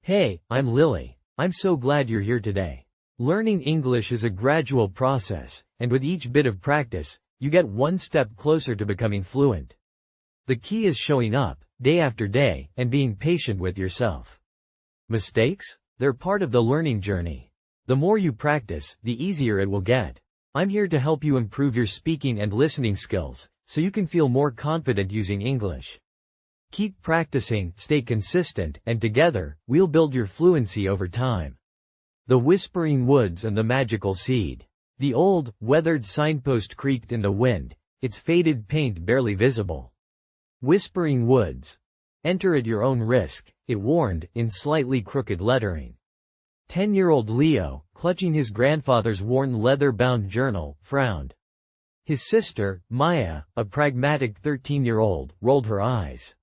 Hey, I'm Lily. I'm so glad you're here today. Learning English is a gradual process, and with each bit of practice, you get one step closer to becoming fluent. The key is showing up, day after day, and being patient with yourself. Mistakes? They're part of the learning journey. The more you practice, the easier it will get. I'm here to help you improve your speaking and listening skills, so you can feel more confident using English. Keep practicing, stay consistent, and together, we'll build your fluency over time. The Whispering Woods and the Magical Seed. The old, weathered signpost creaked in the wind, its faded paint barely visible. Whispering Woods. Enter at your own risk, it warned, in slightly crooked lettering. 10-year-old Leo, clutching his grandfather's worn leather-bound journal, frowned. His sister, Maya, a pragmatic 13-year-old, rolled her eyes.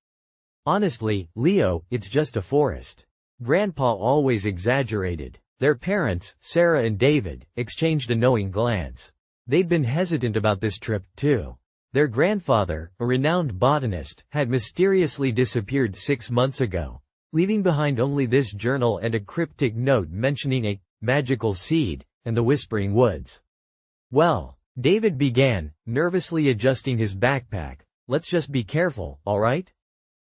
Honestly, Leo, it's just a forest. Grandpa always exaggerated. Their parents, Sarah and David, exchanged a knowing glance. They'd been hesitant about this trip, too. Their grandfather, a renowned botanist, had mysteriously disappeared 6 months ago, leaving behind only this journal and a cryptic note mentioning a magical seed and the Whispering Woods. Well, David began, nervously adjusting his backpack, let's just be careful, alright?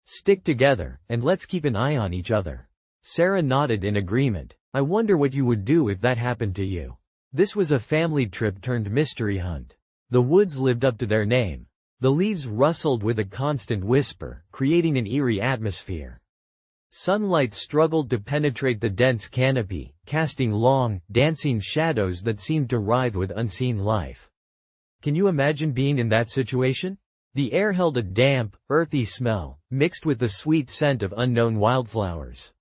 Stick together, and let's keep an eye on each other. Sarah nodded in agreement. I wonder what you would do if that happened to you. This was a family trip turned mystery hunt. The woods lived up to their name. The leaves rustled with a constant whisper, creating an eerie atmosphere. Sunlight struggled to penetrate the dense canopy, casting long, dancing shadows that seemed to writhe with unseen life. Can you imagine being in that situation? The air held a damp, earthy smell, mixed with the sweet scent of unknown wildflowers.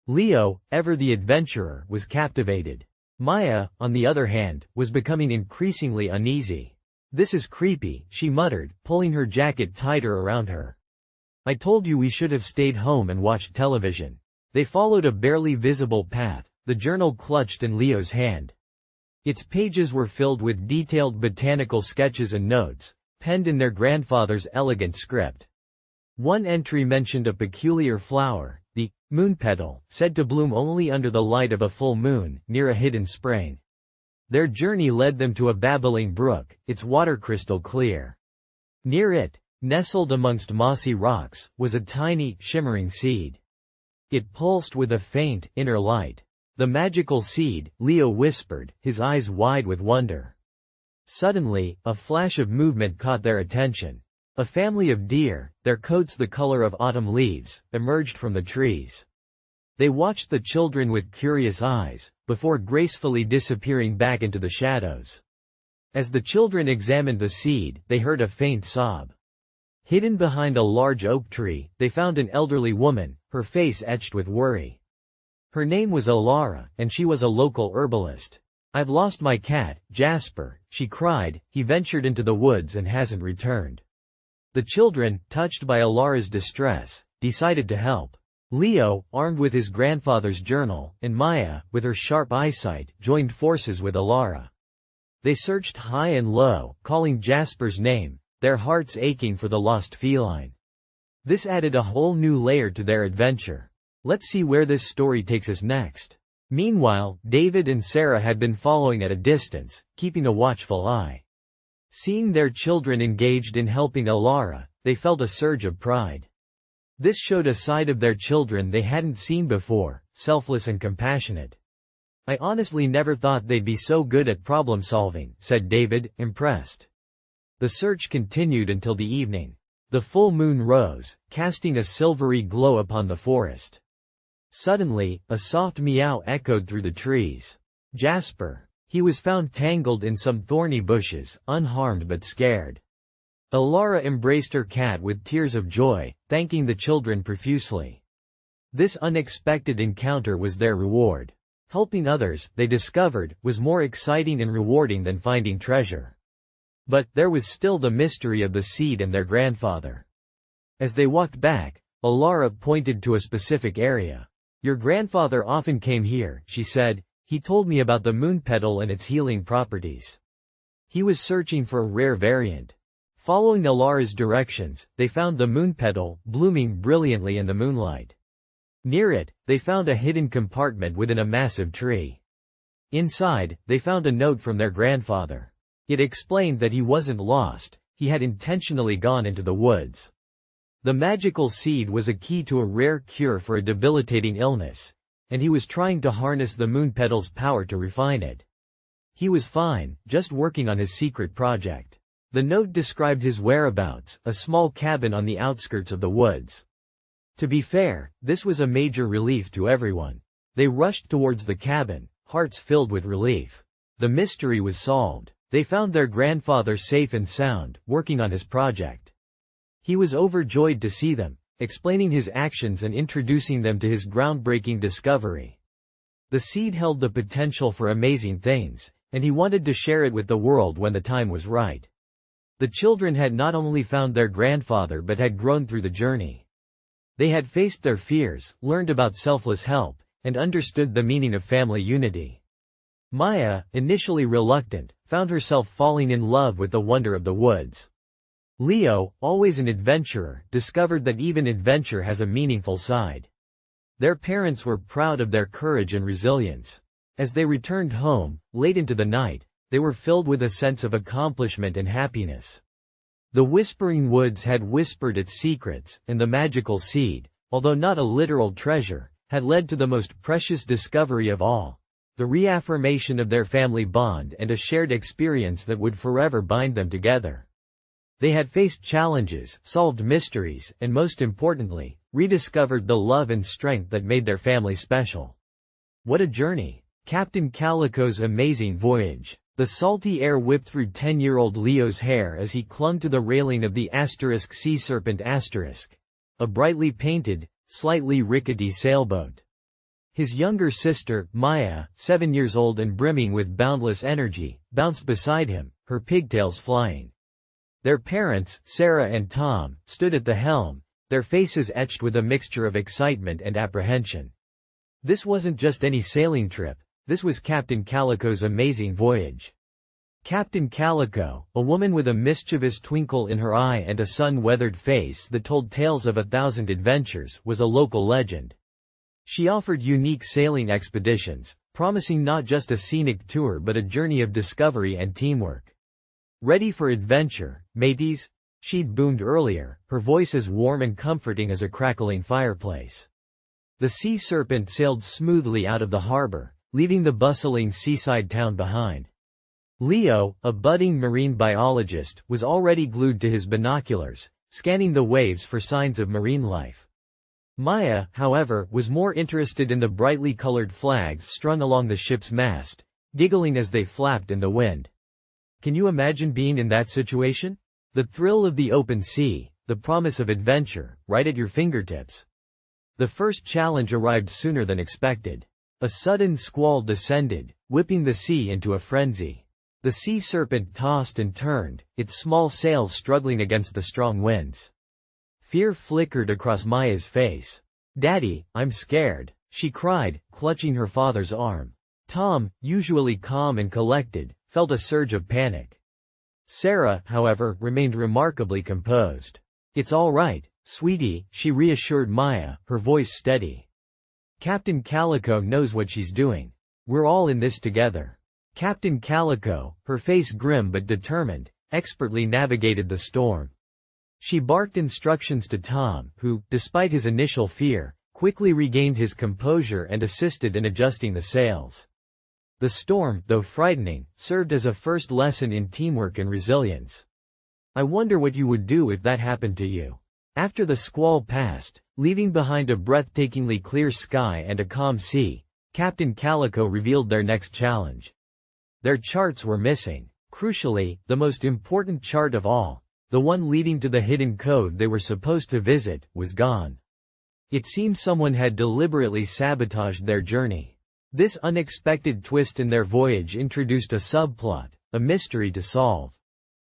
Leo, ever the adventurer, was captivated. Maya, on the other hand, was becoming increasingly uneasy. This is creepy, she muttered, pulling her jacket tighter around her. I told you we should have stayed home and watched television. They followed a barely visible path, the journal clutched in Leo's hand. Its pages were filled with detailed botanical sketches and notes, penned in their grandfather's elegant script. One entry mentioned a peculiar flower, the moon petal, said to bloom only under the light of a full moon, near a hidden spring. Their journey led them to a babbling brook, its water crystal clear. Near it, nestled amongst mossy rocks, was a tiny, shimmering seed. It pulsed with a faint, inner light. The magical seed, Leo whispered, his eyes wide with wonder. Suddenly, a flash of movement caught their attention. A family of deer, their coats the color of autumn leaves, emerged from the trees. They watched the children with curious eyes, before gracefully disappearing back into the shadows. As the children examined the seed, they heard a faint sob. Hidden behind a large oak tree, they found an elderly woman, her face etched with worry. Her name was Alara, and she was a local herbalist. I've lost my cat, Jasper, she cried. He ventured into the woods and hasn't returned. The children, touched by Alara's distress, decided to help. Leo, armed with his grandfather's journal, and Maya, with her sharp eyesight, joined forces with Alara. They searched high and low, calling Jasper's name, their hearts aching for the lost feline. This added a whole new layer to their adventure. Let's see where this story takes us next. Meanwhile, David and Sarah had been following at a distance, keeping a watchful eye. Seeing their children engaged in helping Alara, they felt a surge of pride. This showed a side of their children they hadn't seen before, selfless and compassionate. I honestly never thought they'd be so good at problem solving, said David, impressed. The search continued until the evening. The full moon rose, casting a silvery glow upon the forest. Suddenly, a soft meow echoed through the trees. Jasper. He was found tangled in some thorny bushes, unharmed but scared. Alara embraced her cat with tears of joy, thanking the children profusely. This unexpected encounter was their reward. Helping others, they discovered, was more exciting and rewarding than finding treasure. But there was still the mystery of the seed and their grandfather. As they walked back, Alara pointed to a specific area. Your grandfather often came here, she said. He told me about the moon petal and its healing properties. He was searching for a rare variant. Following Alara's directions, they found the moon petal, blooming brilliantly in the moonlight. Near it, they found a hidden compartment within a massive tree. Inside, they found a note from their grandfather. It explained that he wasn't lost, he had intentionally gone into the woods. The magical seed was a key to a rare cure for a debilitating illness, and he was trying to harness the moon petal's power to refine it. He was fine, just working on his secret project. The note described his whereabouts, a small cabin on the outskirts of the woods. To be fair, this was a major relief to everyone. They rushed towards the cabin, hearts filled with relief. The mystery was solved. They found their grandfather safe and sound, working on his project. He was overjoyed to see them, explaining his actions and introducing them to his groundbreaking discovery. The seed held the potential for amazing things, and he wanted to share it with the world when the time was right. The children had not only found their grandfather but had grown through the journey. They had faced their fears, learned about selfless help, and understood the meaning of family unity. Maya, initially reluctant, found herself falling in love with the wonder of the woods. Leo, always an adventurer, discovered that even adventure has a meaningful side. Their parents were proud of their courage and resilience. As they returned home, late into the night, they were filled with a sense of accomplishment and happiness. The Whispering Woods had whispered its secrets, and the magical seed, although not a literal treasure, had led to the most precious discovery of all, the reaffirmation of their family bond and a shared experience that would forever bind them together. They had faced challenges, solved mysteries, and most importantly, rediscovered the love and strength that made their family special. What a journey! Captain Calico's amazing voyage. The salty air whipped through 10-year-old Leo's hair as he clung to the railing of the sea serpent a brightly painted, slightly rickety sailboat. His younger sister, Maya, 7 years old and brimming with boundless energy, bounced beside him, her pigtails flying. Their parents, Sarah and Tom, stood at the helm, their faces etched with a mixture of excitement and apprehension. This wasn't just any sailing trip. This was Captain Calico's amazing voyage. Captain Calico, a woman with a mischievous twinkle in her eye and a sun-weathered face that told tales of 1,000 adventures, was a local legend. She offered unique sailing expeditions, promising not just a scenic tour but a journey of discovery and teamwork. "Ready for adventure, mateys?" she'd boomed earlier, her voice as warm and comforting as a crackling fireplace. The sea serpent sailed smoothly out of the harbor, leaving the bustling seaside town behind. Leo, a budding marine biologist, was already glued to his binoculars, scanning the waves for signs of marine life. Maya, however, was more interested in the brightly colored flags strung along the ship's mast, giggling as they flapped in the wind. Can you imagine being in that situation? The thrill of the open sea, the promise of adventure, right at your fingertips. The first challenge arrived sooner than expected. A sudden squall descended, whipping the sea into a frenzy. The sea serpent tossed and turned, its small sails struggling against the strong winds. Fear flickered across Maya's face. "Daddy, I'm scared," she cried, clutching her father's arm. Tom, usually calm and collected, felt a surge of panic. Sarah, however, remained remarkably composed. "It's all right, sweetie," she reassured Maya, her voice steady. "Captain Calico knows what she's doing. We're all in this together." Captain Calico, her face grim but determined, expertly navigated the storm. She barked instructions to Tom, who, despite his initial fear, quickly regained his composure and assisted in adjusting the sails. The storm, though frightening, served as a first lesson in teamwork and resilience. "I wonder what you would do if that happened to you." After the squall passed, leaving behind a breathtakingly clear sky and a calm sea, Captain Calico revealed their next challenge. Their charts were missing. Crucially, the most important chart of all, the one leading to the hidden code they were supposed to visit, was gone. It seemed someone had deliberately sabotaged their journey. This unexpected twist in their voyage introduced a subplot, a mystery to solve.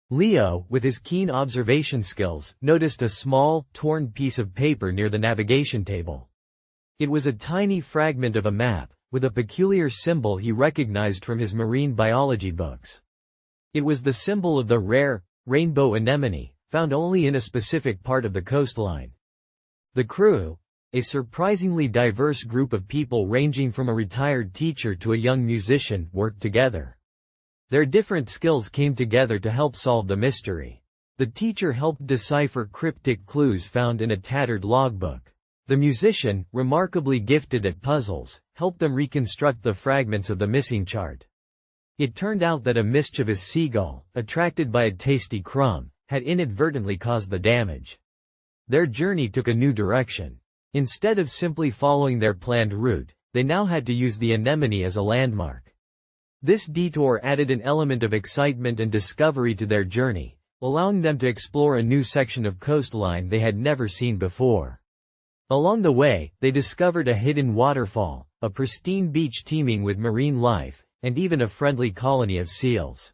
Leo, with his keen observation skills, noticed a small, torn piece of paper near the navigation table. It was a tiny fragment of a map, with a peculiar symbol he recognized from his marine biology books. It was the symbol of the rare, rainbow anemone, found only in a specific part of the coastline. The crew, A surprisingly diverse group of people ranging from a retired teacher to a young musician worked together. Their different skills came together to help solve the mystery. The teacher helped decipher cryptic clues found in a tattered logbook. The musician, remarkably gifted at puzzles, helped them reconstruct the fragments of the missing chart. It turned out that a mischievous seagull, attracted by a tasty crumb, had inadvertently caused the damage. Their journey took a new direction. Instead of simply following their planned route, they now had to use the anemone as a landmark. This detour added an element of excitement and discovery to their journey, allowing them to explore a new section of coastline they had never seen before. Along the way, they discovered a hidden waterfall, a pristine beach teeming with marine life, and even a friendly colony of seals.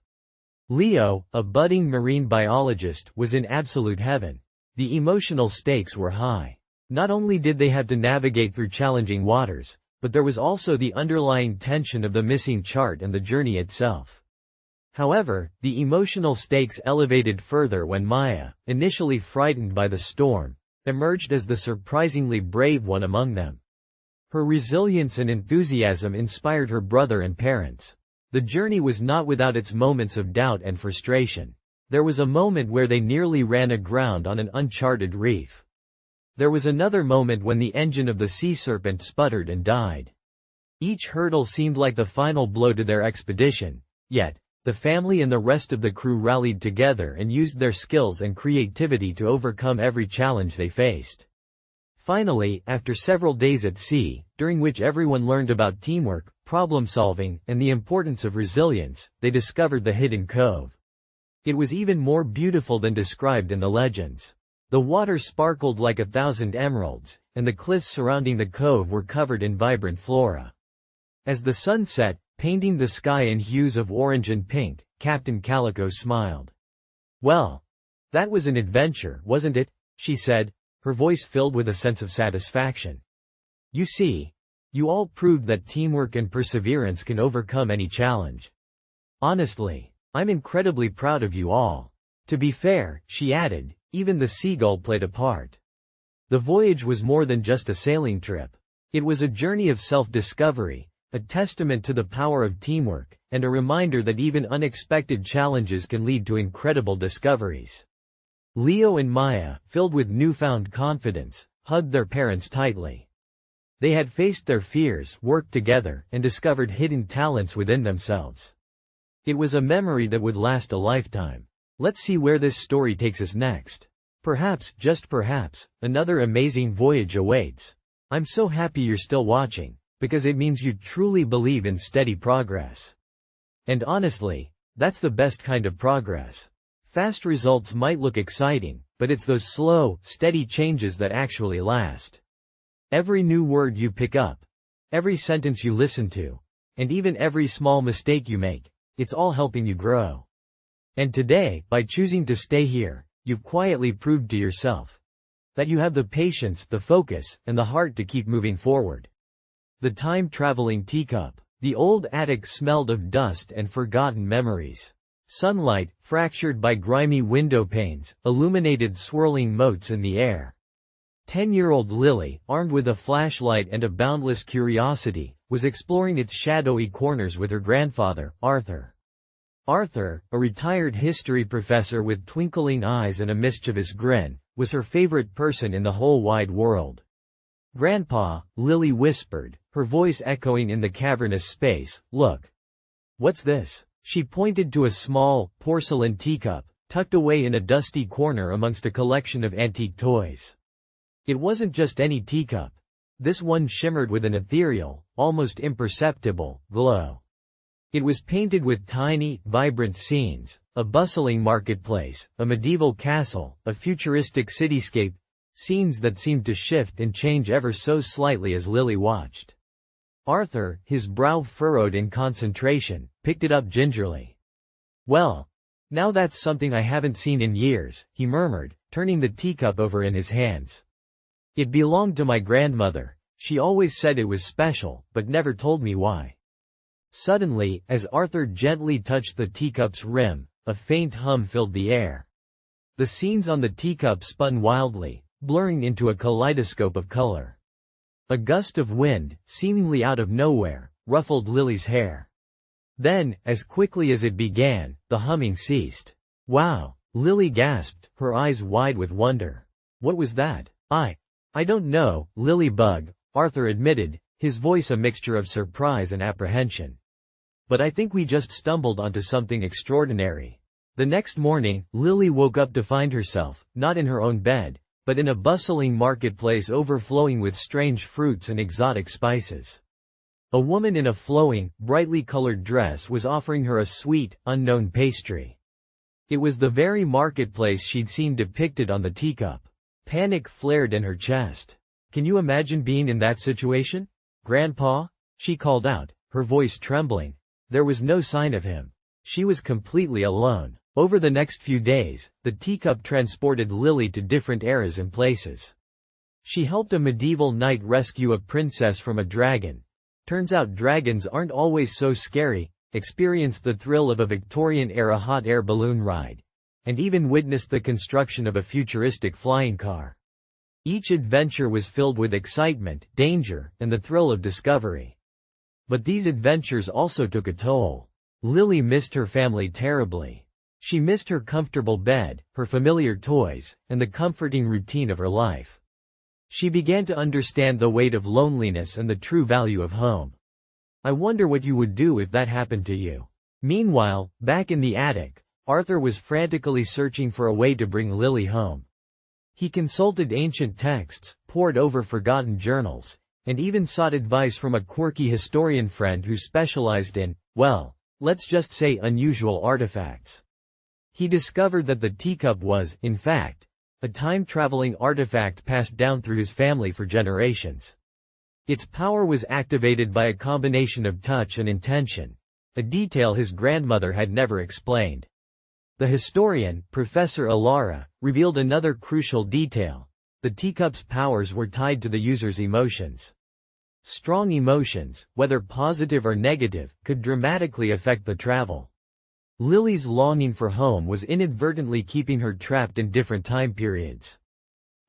Leo, a budding marine biologist, was in absolute heaven. The emotional stakes were high. Not only did they have to navigate through challenging waters, but there was also the underlying tension of the missing chart and the journey itself. However, the emotional stakes elevated further when Maya, initially frightened by the storm, emerged as the surprisingly brave one among them. Her resilience and enthusiasm inspired her brother and parents. The journey was not without its moments of doubt and frustration. There was a moment where they nearly ran aground on an uncharted reef. There was another moment when the engine of the sea serpent sputtered and died. Each hurdle seemed like the final blow to their expedition, yet, the family and the rest of the crew rallied together and used their skills and creativity to overcome every challenge they faced. Finally, after several days at sea, during which everyone learned about teamwork, problem-solving, and the importance of resilience, they discovered the hidden cove. It was even more beautiful than described in the legends. The water sparkled like 1,000 emeralds, and the cliffs surrounding the cove were covered in vibrant flora. As the sun set, painting the sky in hues of orange and pink, Captain Calico smiled. "Well, that was an adventure, wasn't it?" she said, her voice filled with a sense of satisfaction. "You see, you all proved that teamwork and perseverance can overcome any challenge. Honestly, I'm incredibly proud of you all. To be fair," she added, "even the seagull played a part. The voyage was more than just a sailing trip. It was a journey of self-discovery, a testament to the power of teamwork, and a reminder that even unexpected challenges can lead to incredible discoveries." Leo and Maya, filled with newfound confidence, hugged their parents tightly. They had faced their fears, worked together, and discovered hidden talents within themselves. It was a memory that would last a lifetime. Let's see where this story takes us next. Perhaps, just perhaps, another amazing voyage awaits. I'm so happy you're still watching, because it means you truly believe in steady progress. And honestly, that's the best kind of progress. Fast results might look exciting, but it's those slow, steady changes that actually last. Every new word you pick up, every sentence you listen to, and even every small mistake you make, it's all helping you grow. And today, by choosing to stay here, you've quietly proved to yourself that you have the patience, the focus, and the heart to keep moving forward. The time-traveling teacup. The old attic smelled of dust and forgotten memories. Sunlight, fractured by grimy window panes, illuminated swirling motes in the air. 10-year-old Lily, armed with a flashlight and a boundless curiosity, was exploring its shadowy corners with her grandfather, Arthur. Arthur, a retired history professor with twinkling eyes and a mischievous grin, was her favorite person in the whole wide world. "Grandpa," Lily whispered, her voice echoing in the cavernous space, "look. What's this?" She pointed to a small, porcelain teacup, tucked away in a dusty corner amongst a collection of antique toys. It wasn't just any teacup. This one shimmered with an ethereal, almost imperceptible, glow. It was painted with tiny, vibrant scenes, a bustling marketplace, a medieval castle, a futuristic cityscape, scenes that seemed to shift and change ever so slightly as Lily watched. Arthur, his brow furrowed in concentration, picked it up gingerly. "Well, now that's something I haven't seen in years," he murmured, turning the teacup over in his hands. "It belonged to my grandmother. She always said it was special, but never told me why." Suddenly, as Arthur gently touched the teacup's rim, a faint hum filled the air. The scenes on the teacup spun wildly, blurring into a kaleidoscope of color. A gust of wind, seemingly out of nowhere, ruffled Lily's hair. Then, as quickly as it began, the humming ceased. "Wow!" Lily gasped, her eyes wide with wonder. "What was that?" I don't know, Lily Bug," Arthur admitted, his voice a mixture of surprise and apprehension. "But I think we just stumbled onto something extraordinary." The next morning, Lily woke up to find herself, not in her own bed, but in a bustling marketplace overflowing with strange fruits and exotic spices. A woman in a flowing, brightly colored dress was offering her a sweet, unknown pastry. It was the very marketplace she'd seen depicted on the teacup. Panic flared in her chest. "Can you imagine being in that situation? Grandpa?" she called out, her voice trembling. There was no sign of him. She was completely alone. Over the next few days, the teacup transported Lily to different eras and places. She helped a medieval knight rescue a princess from a dragon. Turns out dragons aren't always so scary, experienced the thrill of a Victorian-era hot air balloon ride, and even witnessed the construction of a futuristic flying car. Each adventure was filled with excitement, danger, and the thrill of discovery. But these adventures also took a toll. Lily missed her family terribly. She missed her comfortable bed, her familiar toys, and the comforting routine of her life. She began to understand the weight of loneliness and the true value of home. "I wonder what you would do if that happened to you." Meanwhile, back in the attic, Arthur was frantically searching for a way to bring Lily home. He consulted ancient texts, pored over forgotten journals, and even sought advice from a quirky historian friend who specialized in, well, let's just say unusual artifacts. He discovered that the teacup was, in fact, a time-traveling artifact passed down through his family for generations. Its power was activated by a combination of touch and intention, a detail his grandmother had never explained. The historian, Professor Alara, revealed another crucial detail. The teacup's powers were tied to the user's emotions. Strong emotions, whether positive or negative, could dramatically affect the travel. Lily's longing for home was inadvertently keeping her trapped in different time periods.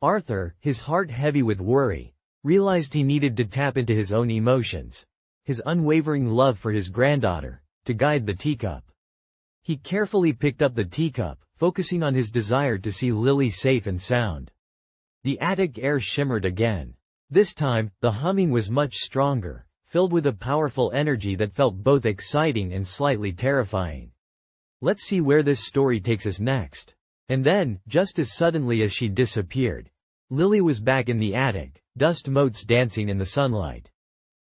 Arthur, his heart heavy with worry, realized he needed to tap into his own emotions, his unwavering love for his granddaughter, to guide the teacup. He carefully picked up the teacup, focusing on his desire to see Lily safe and sound. The attic air shimmered again. This time, the humming was much stronger, filled with a powerful energy that felt both exciting and slightly terrifying. Let's see where this story takes us next. And then, just as suddenly as she disappeared, Lily was back in the attic, dust motes dancing in the sunlight.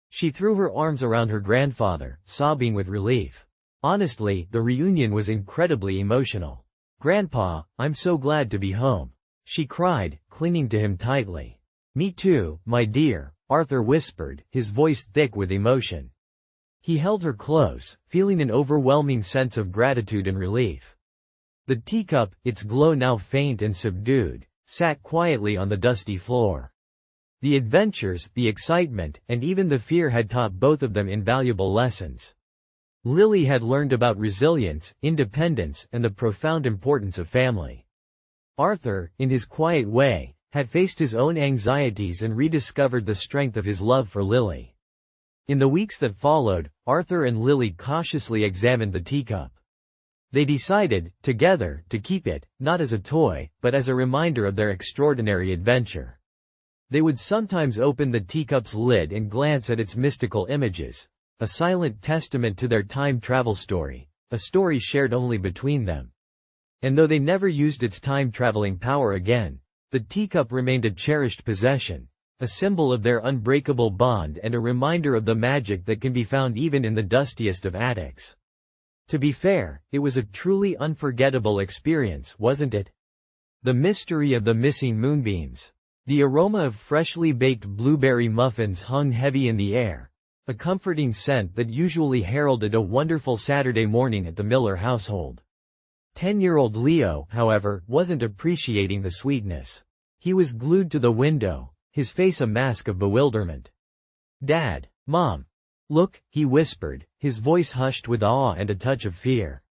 She threw her arms around her grandfather, sobbing with relief. Honestly, the reunion was incredibly emotional. "Grandpa, I'm so glad to be home," she cried, clinging to him tightly. "Me too, my dear," Arthur whispered, his voice thick with emotion. He held her close, feeling an overwhelming sense of gratitude and relief. The teacup, its glow now faint and subdued, sat quietly on the dusty floor. The adventures, the excitement, and even the fear had taught both of them invaluable lessons. Lily had learned about resilience, independence, and the profound importance of family. Arthur, in his quiet way, had faced his own anxieties and rediscovered the strength of his love for Lily. In the weeks that followed, Arthur and Lily cautiously examined the teacup. They decided, together, to keep it, not as a toy, but as a reminder of their extraordinary adventure. They would sometimes open the teacup's lid and glance at its mystical images, a silent testament to their time travel story, a story shared only between them. And though they never used its time-traveling power again, the teacup remained a cherished possession, a symbol of their unbreakable bond and a reminder of the magic that can be found even in the dustiest of attics. To be fair, it was a truly unforgettable experience, wasn't it? The mystery of the missing moonbeams. The aroma of freshly baked blueberry muffins hung heavy in the air, a comforting scent that usually heralded a wonderful Saturday morning at the Miller household. 10-year-old Leo, however, wasn't appreciating the sweetness. He was glued to the window, his face a mask of bewilderment. "Dad, Mom. Look," he whispered, his voice hushed with awe and a touch of fear.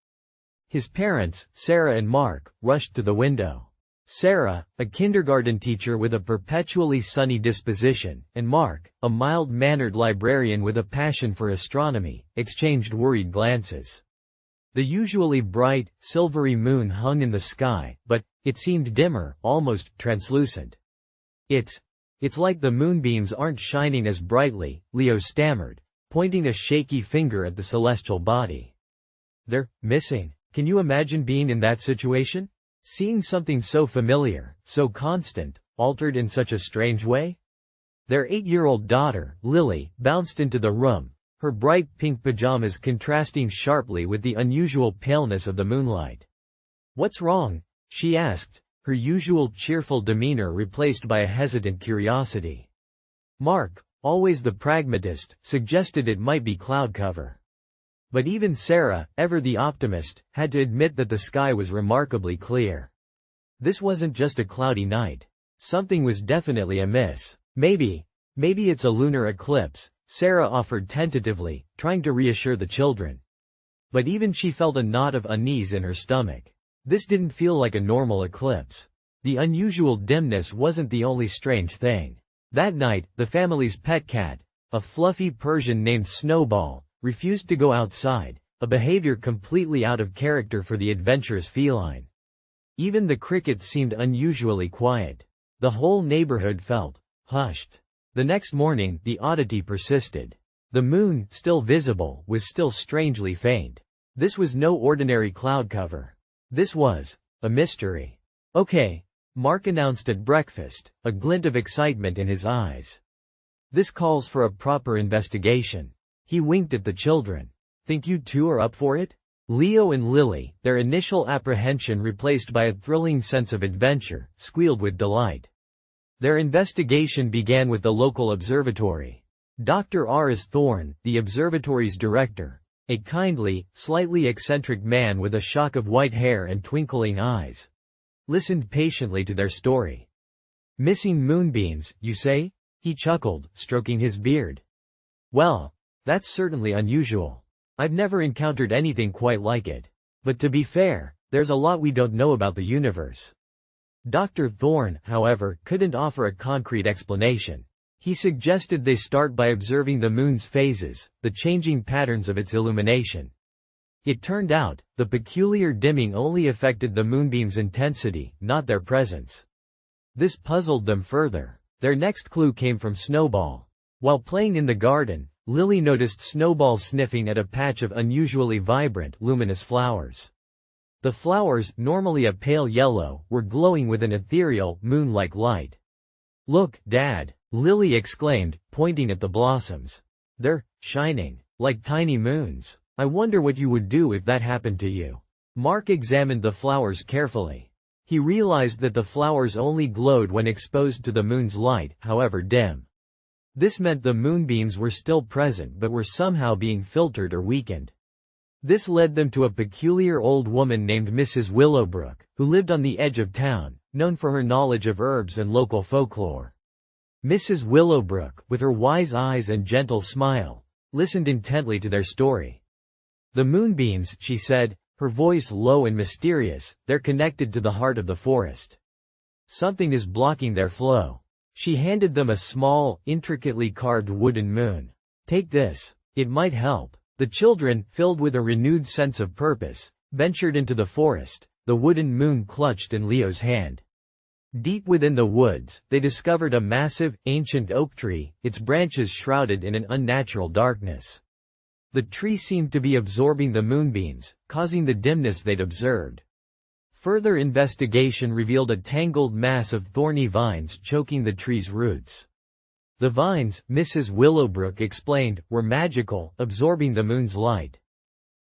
His parents, Sarah and Mark, rushed to the window. Sarah, a kindergarten teacher with a perpetually sunny disposition, and Mark, a mild-mannered librarian with a passion for astronomy, exchanged worried glances. The usually bright, silvery moon hung in the sky, but it seemed dimmer, almost translucent. It's like the moonbeams aren't shining as brightly, Leo stammered, pointing a shaky finger at the celestial body. They're missing. Can you imagine being in that situation? Seeing something so familiar, so constant, altered in such a strange way? Their 8-year-old daughter, Lily, bounced into the room, her bright pink pajamas contrasting sharply with the unusual paleness of the moonlight. "What's wrong?" she asked, her usual cheerful demeanor replaced by a hesitant curiosity. Mark, always the pragmatist, suggested it might be cloud cover. But even Sarah, ever the optimist, had to admit that the sky was remarkably clear. This wasn't just a cloudy night. Something was definitely amiss. Maybe it's a lunar eclipse, Sarah offered tentatively, trying to reassure the children. But even she felt a knot of unease in her stomach. This didn't feel like a normal eclipse. The unusual dimness wasn't the only strange thing. That night, the family's pet cat, a fluffy Persian named Snowball, refused to go outside, a behavior completely out of character for the adventurous feline. Even the crickets seemed unusually quiet. The whole neighborhood felt hushed. The next morning, the oddity persisted. The moon, still visible, was still strangely faint. This was no ordinary cloud cover. This was a mystery. "Okay," Mark announced at breakfast, a glint of excitement in his eyes. "This calls for a proper investigation." He winked at the children. "Think you two are up for it?" Leo and Lily, their initial apprehension replaced by a thrilling sense of adventure, squealed with delight. Their investigation began with the local observatory. Dr. R.S. Thorne, the observatory's director, a kindly, slightly eccentric man with a shock of white hair and twinkling eyes, listened patiently to their story. "Missing moonbeams, you say?" he chuckled, stroking his beard. "Well, that's certainly unusual. I've never encountered anything quite like it. But to be fair, there's a lot we don't know about the universe." Dr. Thorne, however, couldn't offer a concrete explanation. He suggested they start by observing the moon's phases, the changing patterns of its illumination. It turned out, the peculiar dimming only affected the moonbeam's intensity, not their presence. This puzzled them further. Their next clue came from Snowball. While playing in the garden, Lily noticed Snowball sniffing at a patch of unusually vibrant, luminous flowers. The flowers, normally a pale yellow, were glowing with an ethereal, moon-like light. "Look, Dad," Lily exclaimed, pointing at the blossoms. "They're shining, like tiny moons. I wonder what you would do if that happened to you." Mark examined the flowers carefully. He realized that the flowers only glowed when exposed to the moon's light, however dim. This meant the moonbeams were still present but were somehow being filtered or weakened. This led them to a peculiar old woman named Mrs. Willowbrook, who lived on the edge of town, known for her knowledge of herbs and local folklore. Mrs. Willowbrook, with her wise eyes and gentle smile, listened intently to their story. "The moonbeams," she said, her voice low and mysterious, "they're connected to the heart of the forest. Something is blocking their flow." She handed them a small, intricately carved wooden moon. "Take this. It might help." The children, filled with a renewed sense of purpose, ventured into the forest, the wooden moon clutched in Leo's hand. Deep within the woods, they discovered a massive, ancient oak tree, its branches shrouded in an unnatural darkness. The tree seemed to be absorbing the moonbeams, causing the dimness they'd observed. Further investigation revealed a tangled mass of thorny vines choking the tree's roots. The vines, Mrs. Willowbrook explained, were magical, absorbing the moon's light.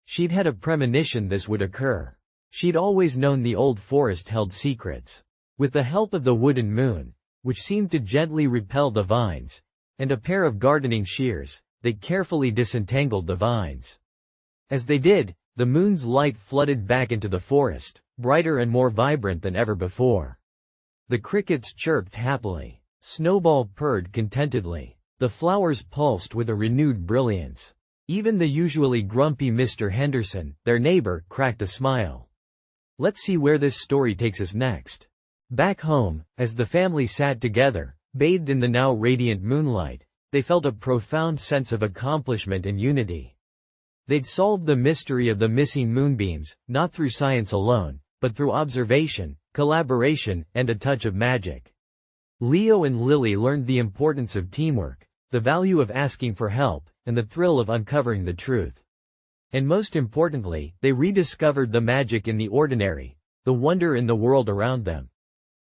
She'd had a premonition this would occur. She'd always known the old forest held secrets. With the help of the wooden moon, which seemed to gently repel the vines, and a pair of gardening shears, they carefully disentangled the vines. As they did, the moon's light flooded back into the forest, brighter and more vibrant than ever before. The crickets chirped happily. Snowball purred contentedly. The flowers pulsed with a renewed brilliance. Even the usually grumpy Mr. Henderson, their neighbor, cracked a smile. "Let's see where this story takes us next." Back home, as the family sat together, bathed in the now radiant moonlight, they felt a profound sense of accomplishment and unity. They'd solved the mystery of the missing moonbeams, not through science alone, but through observation, collaboration, and a touch of magic. Leo and Lily learned the importance of teamwork, the value of asking for help, and the thrill of uncovering the truth. And most importantly, they rediscovered the magic in the ordinary, the wonder in the world around them.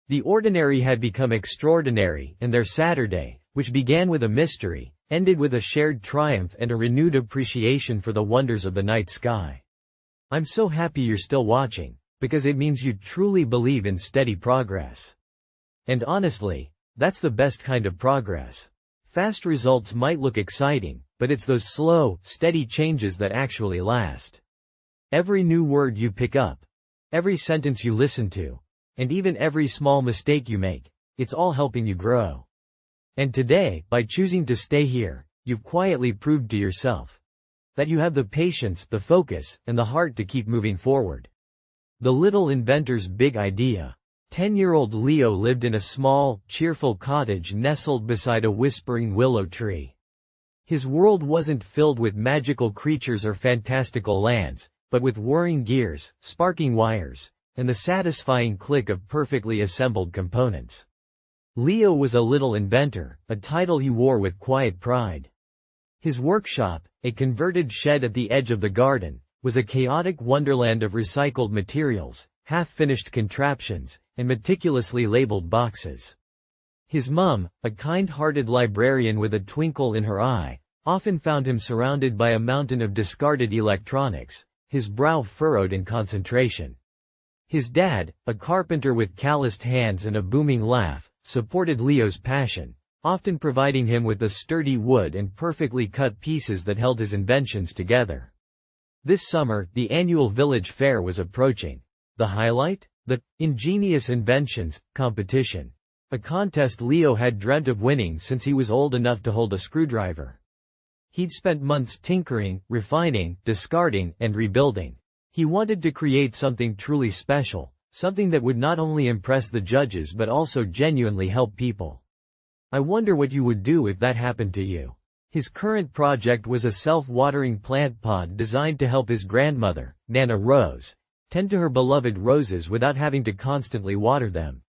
The ordinary had become extraordinary, and their Saturday, which began with a mystery, ended with a shared triumph and a renewed appreciation for the wonders of the night sky. I'm so happy you're still watching, because it means you truly believe in steady progress. And honestly, that's the best kind of progress. Fast results might look exciting, but it's those slow, steady changes that actually last. Every new word you pick up, every sentence you listen to, and even every small mistake you make, it's all helping you grow. And today, by choosing to stay here, you've quietly proved to yourself that you have the patience, the focus, and the heart to keep moving forward. The Little Inventor's Big Idea. 10-year-old Leo lived in a small, cheerful cottage nestled beside a whispering willow tree. His world wasn't filled with magical creatures or fantastical lands, but with whirring gears, sparking wires, and the satisfying click of perfectly assembled components. Leo was a little inventor, a title he wore with quiet pride. His workshop, a converted shed at the edge of the garden, was a chaotic wonderland of recycled materials, half-finished contraptions, and meticulously labeled boxes. His mom, a kind-hearted librarian with a twinkle in her eye, often found him surrounded by a mountain of discarded electronics, his brow furrowed in concentration. His dad, a carpenter with calloused hands and a booming laugh, supported Leo's passion, often providing him with the sturdy wood and perfectly cut pieces that held his inventions together. This summer, the annual village fair was approaching. The highlight? The Ingenious Inventions competition. A contest Leo had dreamt of winning since he was old enough to hold a screwdriver. He'd spent months tinkering, refining, discarding, and rebuilding. He wanted to create something truly special, something that would not only impress the judges but also genuinely help people. I wonder what you would do if that happened to you. His current project was a self-watering plant pod designed to help his grandmother, Nana Rose, tend to her beloved roses without having to constantly water them.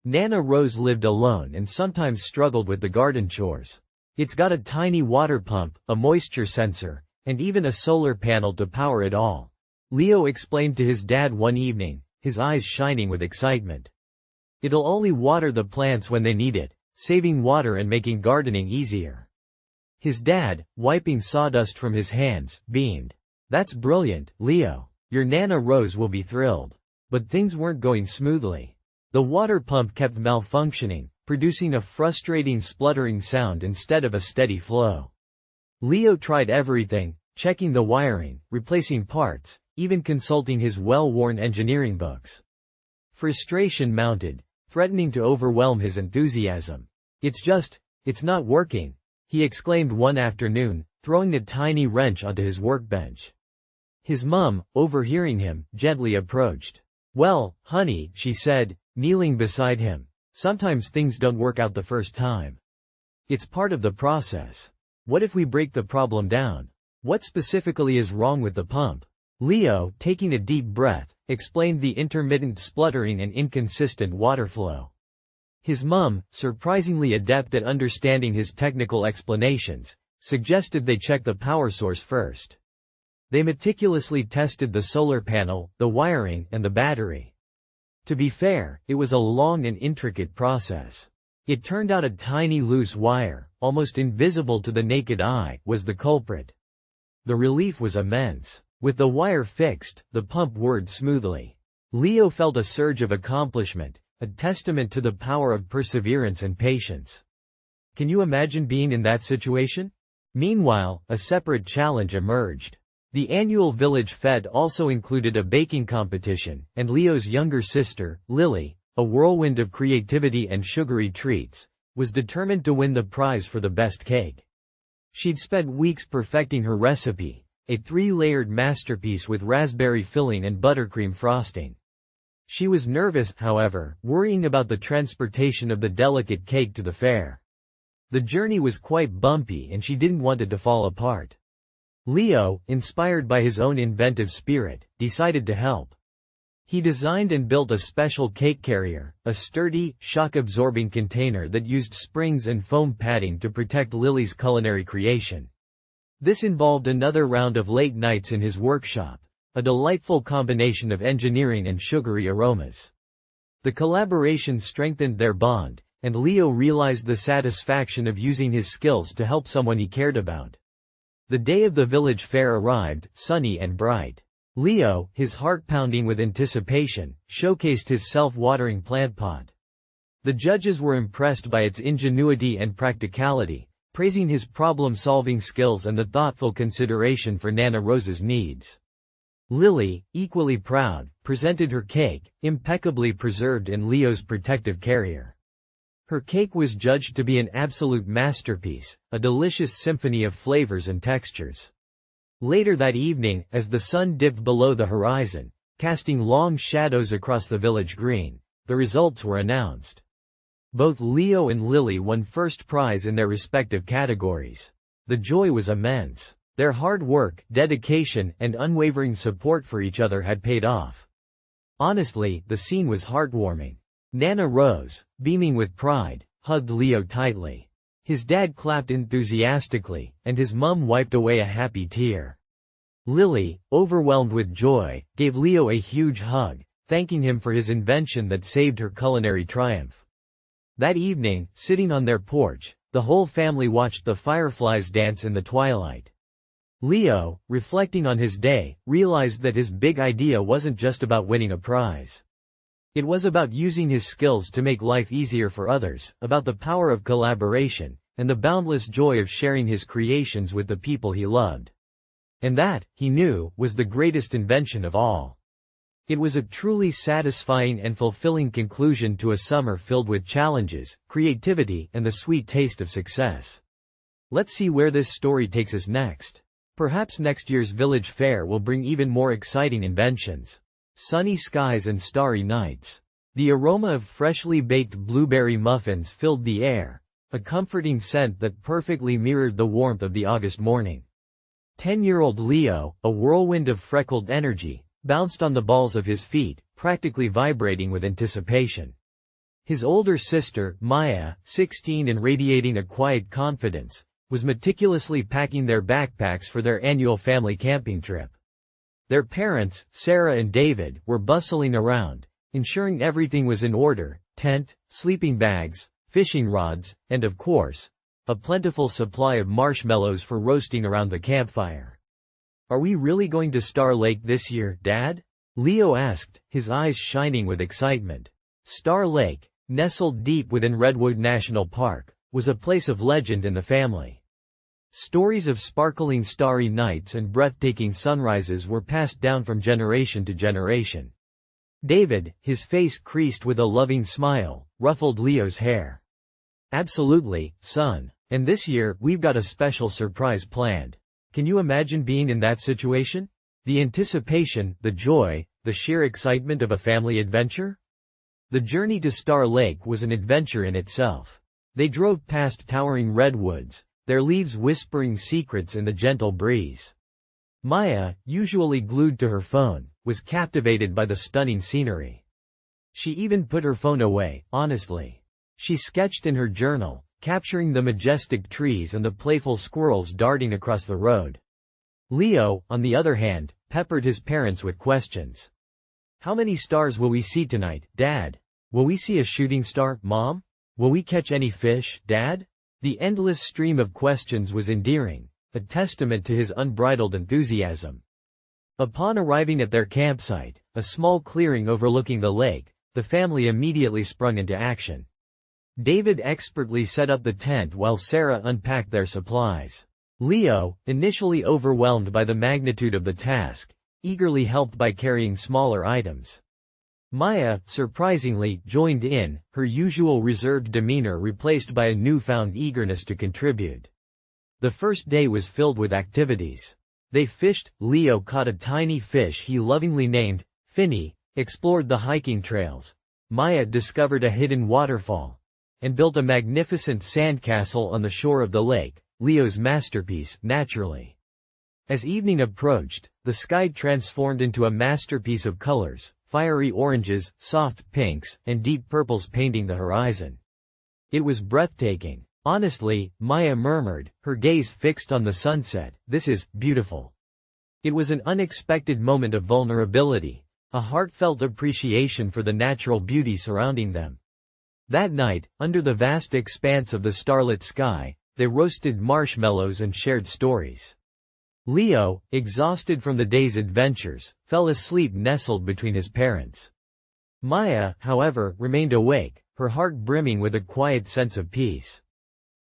Nana Rose lived alone and sometimes struggled with the garden chores. It's got a tiny water pump, a moisture sensor, and even a solar panel to power it all. Leo explained to his dad one evening, his eyes shining with excitement. It'll only water the plants when they need it, saving water and making gardening easier. His dad, wiping sawdust from his hands, beamed. That's brilliant, Leo. Your Nana Rose will be thrilled. But things weren't going smoothly. The water pump kept malfunctioning, producing a frustrating spluttering sound instead of a steady flow. Leo tried everything, checking the wiring, replacing parts, even consulting his well-worn engineering books. Frustration mounted, threatening to overwhelm his enthusiasm. It's not working, he exclaimed one afternoon, throwing a tiny wrench onto his workbench. His mom, overhearing him, gently approached. Well, honey, she said, kneeling beside him, sometimes things don't work out the first time. It's part of the process. What if we break the problem down? What specifically is wrong with the pump? Leo, taking a deep breath, explained the intermittent spluttering and inconsistent water flow. His mom, surprisingly adept at understanding his technical explanations, suggested they check the power source first. They meticulously tested the solar panel, the wiring, and the battery. To be fair, it was a long and intricate process. It turned out a tiny loose wire, almost invisible to the naked eye, was the culprit. The relief was immense. With the wire fixed, the pump whirred smoothly. Leo felt a surge of accomplishment, a testament to the power of perseverance and patience. Can you imagine being in that situation? Meanwhile, a separate challenge emerged. The annual village fete also included a baking competition, and Leo's younger sister, Lily, a whirlwind of creativity and sugary treats, was determined to win the prize for the best cake. She'd spent weeks perfecting her recipe, a 3-layered masterpiece with raspberry filling and buttercream frosting. She was nervous, however, worrying about the transportation of the delicate cake to the fair. The journey was quite bumpy and she didn't want it to fall apart. Leo, inspired by his own inventive spirit, decided to help. He designed and built a special cake carrier, a sturdy, shock-absorbing container that used springs and foam padding to protect Lily's culinary creation. This involved another round of late nights in his workshop, a delightful combination of engineering and sugary aromas. The collaboration strengthened their bond, and Leo realized the satisfaction of using his skills to help someone he cared about. The day of the village fair arrived, sunny and bright. Leo, his heart pounding with anticipation, showcased his self-watering plant pot. The judges were impressed by its ingenuity and practicality, praising his problem-solving skills and the thoughtful consideration for Nana Rose's needs. Lily, equally proud, presented her cake, impeccably preserved in Leo's protective carrier. Her cake was judged to be an absolute masterpiece, a delicious symphony of flavors and textures. Later that evening, as the sun dipped below the horizon, casting long shadows across the village green, the results were announced. Both Leo and Lily won first prize in their respective categories. The joy was immense. Their hard work, dedication, and unwavering support for each other had paid off. Honestly, the scene was heartwarming. Nana Rose, beaming with pride, hugged Leo tightly. His dad clapped enthusiastically, and his mum wiped away a happy tear. Lily, overwhelmed with joy, gave Leo a huge hug, thanking him for his invention that saved her culinary triumph. That evening, sitting on their porch, the whole family watched the fireflies dance in the twilight. Leo, reflecting on his day, realized that his big idea wasn't just about winning a prize. It was about using his skills to make life easier for others, about the power of collaboration, and the boundless joy of sharing his creations with the people he loved. And that, he knew, was the greatest invention of all. It was a truly satisfying and fulfilling conclusion to a summer filled with challenges, creativity, and the sweet taste of success. Let's see where this story takes us next. Perhaps next year's village fair will bring even more exciting inventions. Sunny skies and starry nights. The aroma of freshly baked blueberry muffins filled the air, a comforting scent that perfectly mirrored the warmth of the August morning. 10-year-old Leo, a whirlwind of freckled energy, bounced on the balls of his feet, practically vibrating with anticipation. His older sister, Maya, 16 and radiating a quiet confidence, was meticulously packing their backpacks for their annual family camping trip. Their parents, Sarah and David, were bustling around, ensuring everything was in order: tent, sleeping bags, fishing rods, and of course, a plentiful supply of marshmallows for roasting around the campfire. "Are we really going to Star Lake this year, Dad?" Leo asked, his eyes shining with excitement. Star Lake, nestled deep within Redwood National Park, was a place of legend in the family. Stories of sparkling starry nights and breathtaking sunrises were passed down from generation to generation. David, his face creased with a loving smile, ruffled Leo's hair. "Absolutely, son. And this year, we've got a special surprise planned. Can you imagine being in that situation? The anticipation, the joy, the sheer excitement of a family adventure?" The journey to Star Lake was an adventure in itself. They drove past towering redwoods, their leaves whispering secrets in the gentle breeze. Maya, usually glued to her phone, was captivated by the stunning scenery. She even put her phone away, honestly. She sketched in her journal, capturing the majestic trees and the playful squirrels darting across the road. Leo, on the other hand, peppered his parents with questions. "How many stars will we see tonight, Dad? Will we see a shooting star, Mom? Will we catch any fish, Dad?" The endless stream of questions was endearing, a testament to his unbridled enthusiasm. Upon arriving at their campsite, a small clearing overlooking the lake, the family immediately sprung into action. David expertly set up the tent while Sarah unpacked their supplies. Leo, initially overwhelmed by the magnitude of the task, eagerly helped by carrying smaller items. Maya, surprisingly, joined in, her usual reserved demeanor replaced by a newfound eagerness to contribute. The first day was filled with activities. They fished. Leo caught a tiny fish he lovingly named Finny, explored the hiking trails. Maya discovered a hidden waterfall and built a magnificent sandcastle on the shore of the lake, Leo's masterpiece, naturally. As evening approached, the sky transformed into a masterpiece of colors, fiery oranges, soft pinks, and deep purples painting the horizon. It was breathtaking. Honestly, Maya murmured, her gaze fixed on the sunset, "This is beautiful." It was an unexpected moment of vulnerability, a heartfelt appreciation for the natural beauty surrounding them. That night, under the vast expanse of the starlit sky, they roasted marshmallows and shared stories. Leo, exhausted from the day's adventures, fell asleep nestled between his parents. Maya, however, remained awake, her heart brimming with a quiet sense of peace.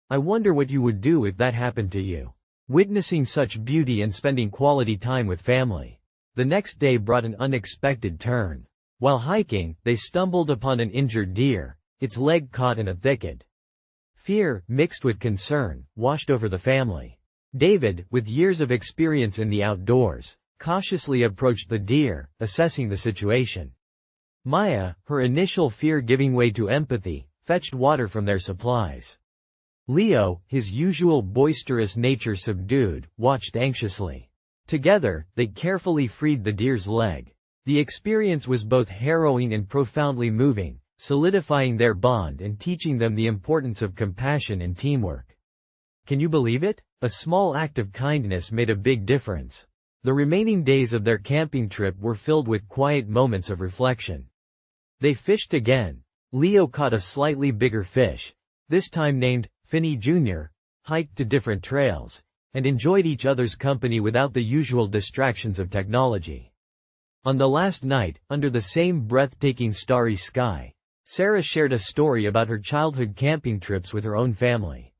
I wonder what you would do if that happened to you. Witnessing such beauty and spending quality time with family. The next day brought an unexpected turn. While hiking, they stumbled upon an injured deer, its leg caught in a thicket. Fear, mixed with concern, washed over the family. David, with years of experience in the outdoors, cautiously approached the deer, assessing the situation. Maya, her initial fear giving way to empathy, fetched water from their supplies. Leo, his usual boisterous nature subdued, watched anxiously. Together, they carefully freed the deer's leg. The experience was both harrowing and profoundly moving, solidifying their bond and teaching them the importance of compassion and teamwork. Can you believe it? A small act of kindness made a big difference. The remaining days of their camping trip were filled with quiet moments of reflection. They fished again. Leo caught a slightly bigger fish, this time named Finney Jr., hiked to different trails, and enjoyed each other's company without the usual distractions of technology. On the last night, under the same breathtaking starry sky, Sarah shared a story about her childhood camping trips with her own family.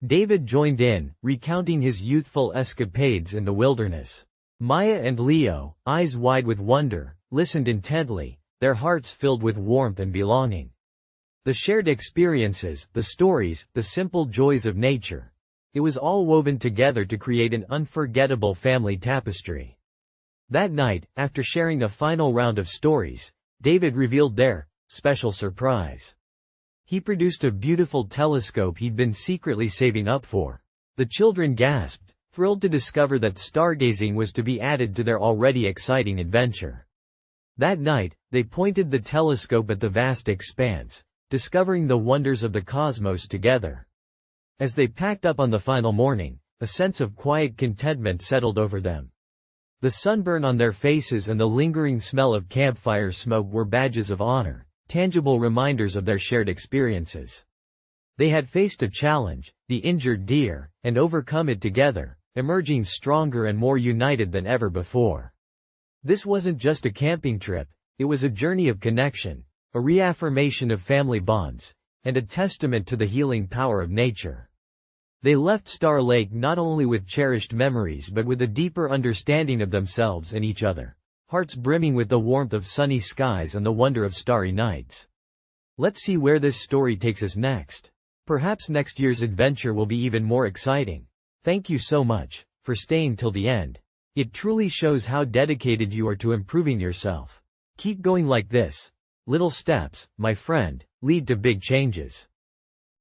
David joined in, recounting his youthful escapades in the wilderness. Maya and Leo, eyes wide with wonder, listened intently, their hearts filled with warmth and belonging. The shared experiences, the stories, the simple joys of nature. It was all woven together to create an unforgettable family tapestry. That night, after sharing the final round of stories, David revealed their special surprise. He produced a beautiful telescope he'd been secretly saving up for. The children gasped, thrilled to discover that stargazing was to be added to their already exciting adventure. That night, they pointed the telescope at the vast expanse, discovering the wonders of the cosmos together. As they packed up on the final morning, a sense of quiet contentment settled over them. The sunburn on their faces and the lingering smell of campfire smoke were badges of honor, tangible reminders of their shared experiences. They had faced a challenge, the injured deer, and overcome it together, emerging stronger and more united than ever before. This wasn't just a camping trip, it was a journey of connection, a reaffirmation of family bonds, and a testament to the healing power of nature. They left Star Lake not only with cherished memories but with a deeper understanding of themselves and each other, hearts brimming with the warmth of sunny skies and the wonder of starry nights. Let's see where this story takes us next. Perhaps next year's adventure will be even more exciting. Thank you so much for staying till the end. It truly shows how dedicated you are to improving yourself. Keep going like this. Little steps, my friend, lead to big changes.